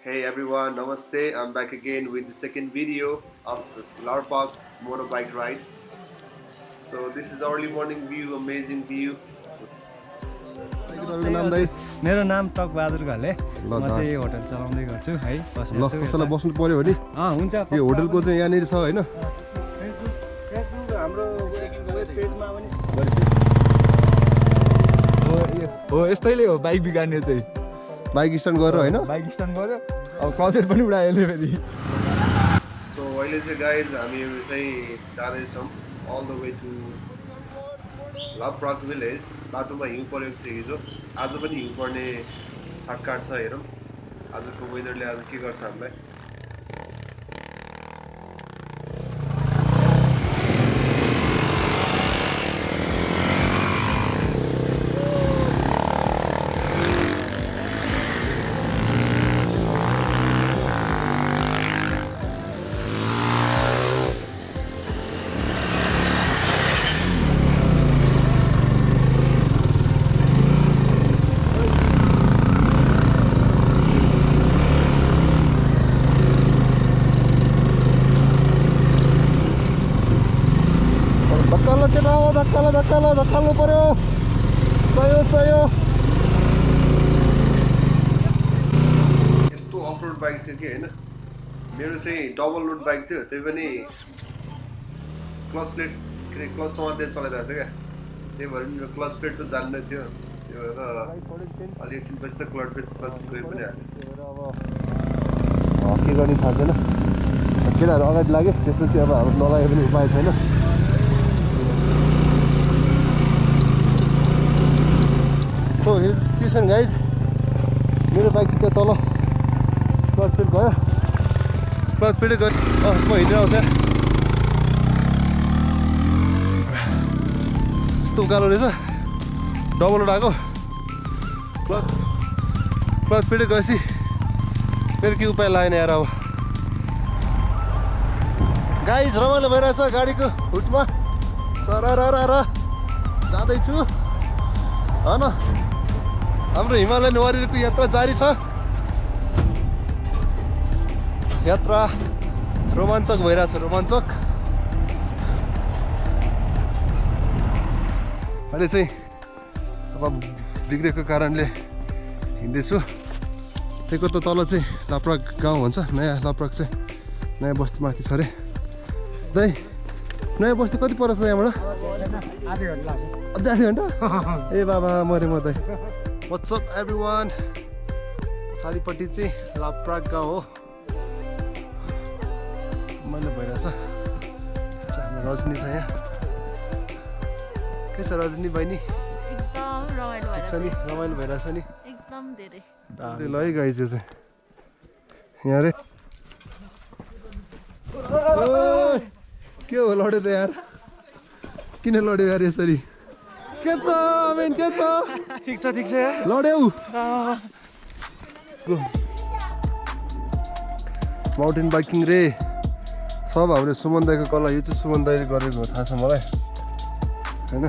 Hey everyone, Namaste. I'm back again with the second video of Larpak motorbike ride. So this is early morning view, amazing view. मेरो नाम talk Bahadur Ghale म चाहिँ hotel चलाउँदै गर्छु है ल कसैलाई बस्नु पर्यो भने हुन्छ यो होटलको चाहिँ यहाँनिर छ हैन हाम्रो पेजमा पनि हो यस्तैले हो बाइक बिगार्ने चाहिँ बाइक स्ट्यान्ड गरेर हैन बाइक स्ट्यान्ड गर्यो अब क्लचेट पनि उडायो फेरि So अहिले चाहिँ guys हामीहरु चाहिँ जाँदैछौँ all the way to Laprak village. बाटोमा हिउँ परेको थियो हिजो आज पनि हिउँ पर्ने छाटकाट छ हेरौँ आजको वेदरले आज के गर्छ हामीलाई धक्काल्नु पर्यो सयो यस्तो अफ रोड बाइक थियो कि हैन मेरो चाहिँ डबल लोड बाइक थियो त्यही पनि क्लच प्लेट क्लच समातेर चलाइरहेको थियो क्या त्यही भएर मेरो क्लच प्लेट त जान्नै थियो त्यो भएर अलि एकछिन पछि त क्लच प्लेट गयो पनि अब के गर्ने थाहा छैन केटाहरू अगाडि लाग्यो त्यसपछि अब हाम्रो नलागे पनि उपाय छैन So here's the situation guys मेरो बाइक चाहिँ तल क्लच प्लेट गयो क्लच प्लेट गयो म हिँडेर आउँछ यस्तो उकालो रहेछ डबल लोड आएको क्लच प्लेट गएपछि फेरि के उपाय लागेन यार अब गाइज रमाइलो भइरहेछ गाडीको हुटमा सरर जाँदैछु होइन हाम्रो हिमालयन वारियरको यात्रा जारी छ यात्रा रोमाञ्चक भइरहेछ रोमाञ्चक अहिले चाहिँ अब बिग्रेको कारणले हिँड्दैछु त्यहीको त तल चाहिँ लाप्राक गाउँ भन्छ नयाँ लाप्राक चाहिँ नयाँ बस्ती माथि छ अरे दाइ नयाँ बस्ती कति पर छ यहाँबाट आधी घन्टा ए बाबा मरे म दाइ What's up everyone चारिपट्टि चाहिँ लाप्राक गाउँ हो मैले भइरहेछ हाम्रो रजनी छ यहाँ के छ रजनी बहिनी एकदम रमाइलो ठिक छ नि रमाइलो भइरहेछ नि एकदम धेरै ल है गाइस यो चाहिँ यहाँ रे के हो लड्यो त यार किन लड्यो यार यसरी के छ अमेन के छ ठिक छ लड्यौ माउन्टेन बाइकिङ रे सब हाम्रो सुमन दाइको कला यो चाहिँ सुमन दाइले गरेको थाहा छ मलाई होइन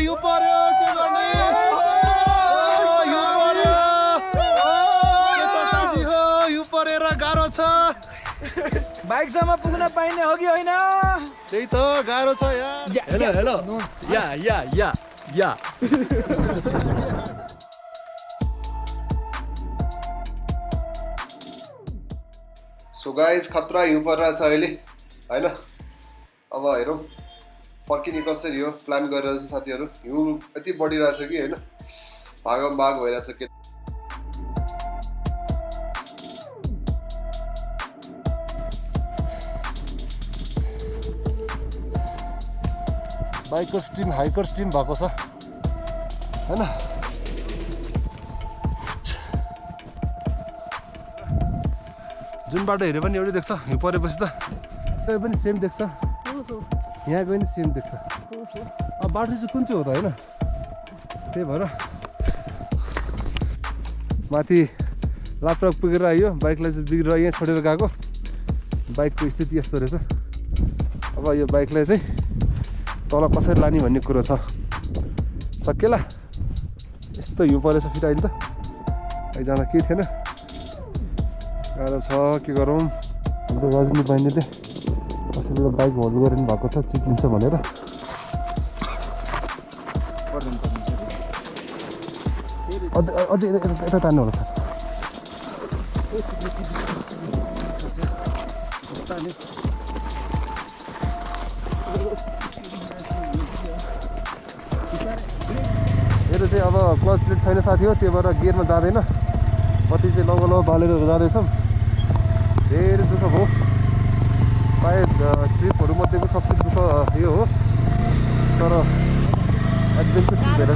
यो पर्यो के गर्ने यो परेर गाह्रो छ बाइकसम्म पुग्न पाइने हो कि होइन त्यही त गाह्रो छ यार हेलो या सो गाइज खतरा हिउँ परिरहेछ अहिले होइन अब हेरौँ फर्किने कसरी हो प्लान गरेर चाहिँ साथीहरू हिउँ यति बढिरहेछ कि होइन भागम भाग भइरहेछ के बाइकर्स टिम हाइकर्स टिम भएको छ होइन जुन बाटो हेऱ्यो पनि एउटै देख्छ हिउँ परेपछि त त्यो पनि सेम देख्छ यहाँ गयो नि सेम देख्छ अब बाटो चाहिँ कुन चाहिँ हो त होइन त्यही भएर माथि लाप्राक पुगेर आयो बाइकलाई चाहिँ बिग्रेर यहाँ छोडेर गएको बाइकको स्थिति यस्तो रहेछ अब यो बाइकलाई चाहिँ तल कसरी लाने भन्ने कुरो छ सकेला यस्तो हिउँ परेछ फेरि अहिले त अहिले जाँदा केही थिएन गाह्रो छ के गरौँ हाम्रो रजनी बहिनीले कसैले बाइक होल्ड गरिनु भएको छ चिप्लिन्छ भनेर अझै यता तान्नु होला सर मेरो चाहिँ अब क्लच प्लेट छैन साथी हो त्यो भएर गियरमा जाँदैन कति चाहिँ लगो बालेर जाँदैछौँ धेरै दुःख भयो सायद ट्रिपहरू मध्येको सबसे दुःख यो हो तर एडभेन्चर ठिक भएर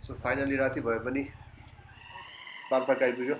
सो फाइनली राति भए पनि बालपाक आइपुग्यो